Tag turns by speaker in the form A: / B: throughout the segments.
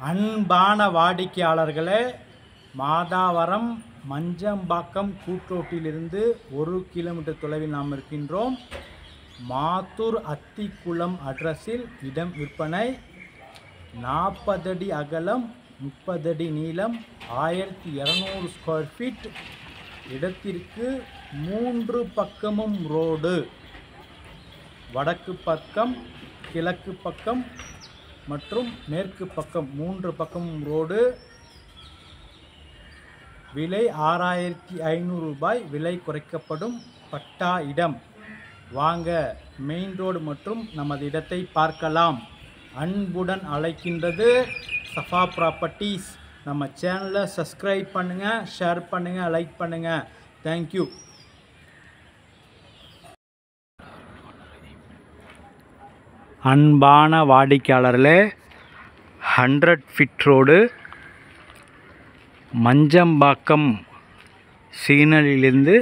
A: அன்பான வாடிக்கையாளர்களே, மாதாவரம் மஞ்சம்பாக்கம் கூட்ரோட்டிலிருந்து 1 கிலோமீட்டர் தொலைவில் நாம் இருக்கின்றோம். மாத்தூர் அத்திக்குளம் அட்ரஸில் இடம் விற்பனை. 40 அடி அகலம், 30 அடி நீளம், 1200 ஸ்கொயர் ஃபீட். இடத்திற்கு 3 பக்கமும் ரோடு. வடக்கு பக்கம், கிழக்கு பக்கம் மற்றும் மேற்கு பக்கம் 3 பக்கமும் ரோடு. விலை 6500 ரூபாய். விலை குறைக்கப்படும். பட்டா இடம். வாங்க மெயின் ரோடு மற்றும் நமது இடத்தை பார்க்கலாம். அன்புடன் அழைக்கின்றது சஃபா ப்ராப்பர்ட்டிஸ். நம்ம சேனலை சப்ஸ்கிரைப் பண்ணுங்கள், ஷேர் பண்ணுங்கள், லைக் பண்ணுங்கள். தேங்க்யூ. அன்பான வாடிக்கையாளர்களே, 100 ஃபீட் ரோடு, மஞ்சம்பாக்கம் சிக்னலிலிருந்து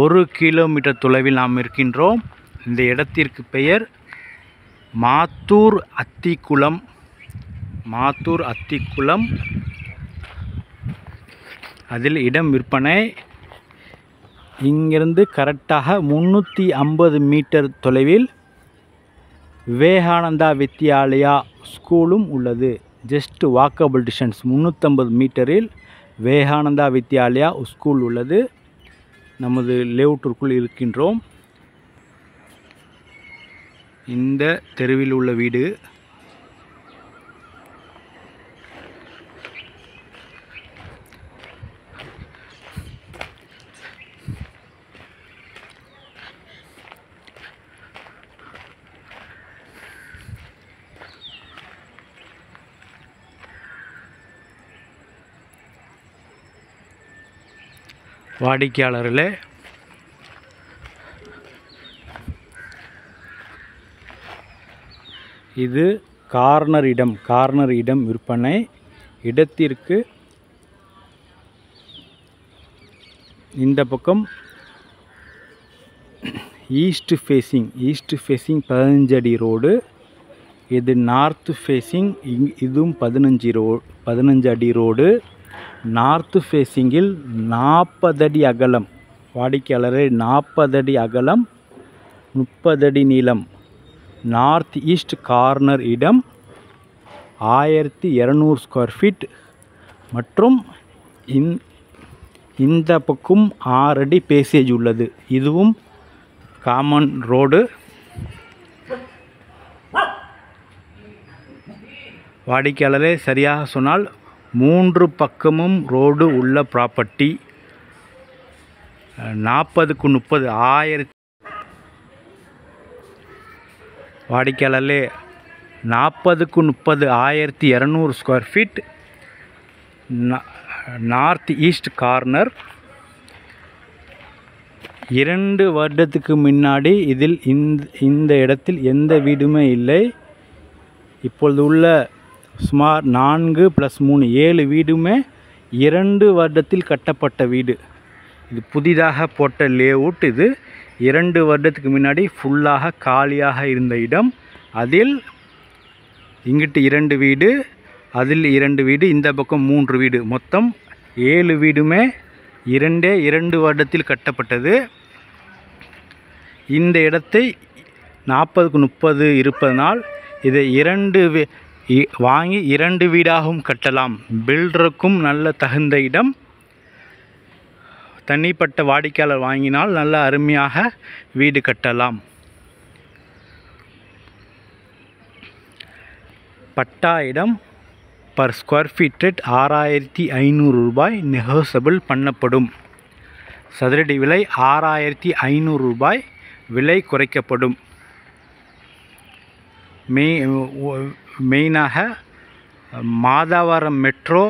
A: 1 கிலோமீட்டர் தொலைவில் நாம் இருக்கின்றோம். இந்த இடத்திற்கு பெயர் மாத்தூர் அத்திக்குளம். மாத்தூர் அத்திக்குளம். அதில் இடம் விற்பனை. இங்கிருந்து கரெக்டாக 350 மீட்டர் தொலைவில் விவேகானந்தா வித்யாலயா ஸ்கூலும் உள்ளது. ஜஸ்ட் வாக்கபிள் டிஸ்டன்ஸ் 350 மீட்டரில் விவேகானந்தா வித்யாலயா ஸ்கூல் உள்ளது. நமது லேஅவுட்டிற்குள் இருக்கின்றோம். இந்த தெருவில் உள்ள வீடு. வாடிக்கையாளர்களே, இது கார்னர் இடம் விற்பனை. இடத்திற்கு இந்த பக்கம் ஈஸ்ட் ஃபேஸிங் 15 அடி ரோடு. இது நார்த் ஃபேஸிங், இதுவும் 15 அடி ரோடு. நார்த் ஃபேஸிங்கில் 40 அடி அகலம். வாடிக்கையாளரே, 40 அடி அகலம், 30 அடி நீளம். நார்த் ஈஸ்ட் கார்னர் இடம் 1200 ஸ்கொயர் ஃபீட். மற்றும் இந்த பக்கம் 6 அடி பேசேஜ் உள்ளது. இதுவும் காமன் ரோடு. வாடிக்கையாளரே, சரியாக சொன்னால் 3 பக்கமும் ரோடு உள்ள ப்ராப்பர்ட்டி. 40x30 வாடிக்கையாளர்களே, 40x30 1200 square feet. North east corner. 2 வருடத்துக்கு முன்னாடி இதில் இந்த இடத்தில் எந்த வீடுமே இல்லை. இப்பொழுது உள்ள சுமார் 4+3 7 வீடுமே 2 வருடத்தில் கட்டப்பட்ட வீடு. இது புதிதாக போட்ட லேஅவுட். இது 2 வருடத்துக்கு முன்னாடி ஃபுல்லாக காலியாக இருந்த இடம். அதில் இங்கிட்டு 2 வீடு, அதில் 2 வீடு, இந்த பக்கம் 3 வீடு. மொத்தம் 7 வீடுமே 2 வருடத்தில் கட்டப்பட்டது. இந்த இடத்தை 40x30 இருப்பதனால் இதை வாங்கி 2 வீடாகவும் கட்டலாம். பில்டருக்கும் நல்ல தகுந்த இடம். தனிப்பட்ட வாடிக்கையாளர் வாங்கினால் நல்ல அருமையாக வீடு கட்டலாம். பட்டா இடம் பர் ஸ்கொயர் ஃபீட் ரேட் 6500 ரூபாய். நெகோசபிள் பண்ணப்படும். சதுரடி விலை 6500 ரூபாய். விலை குறைக்கப்படும். மெயினாக மாதாவரம் மெட்ரோ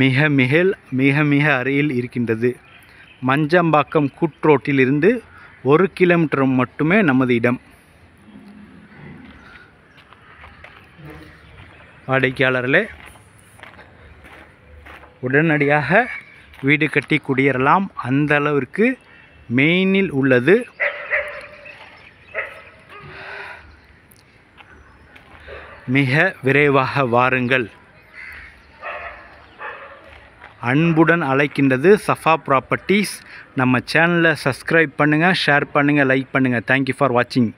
A: மிக அருகில் இருக்கின்றது. மஞ்சம்பாக்கம் கூட்ரோட்டிலிருந்து 1 கிலோமீட்டர் மட்டுமே நமது இடம். வாடிக்கையாளர்களே, உடனடியாக வீடு கட்டி குடியேறலாம். அந்த அளவிற்கு மெயினில் உள்ளது. மிக விரைவாக வாருங்கள். அன்புடன் அழைக்கின்றது சஃபா ப்ராப்பர்ட்டிஸ். நம்ம சேனலை சப்ஸ்கிரைப் பண்ணுங்கள், ஷேர் பண்ணுங்கள், லைக் பண்ணுங்கள். தேங்க்யூ ஃபார் வாட்சிங்.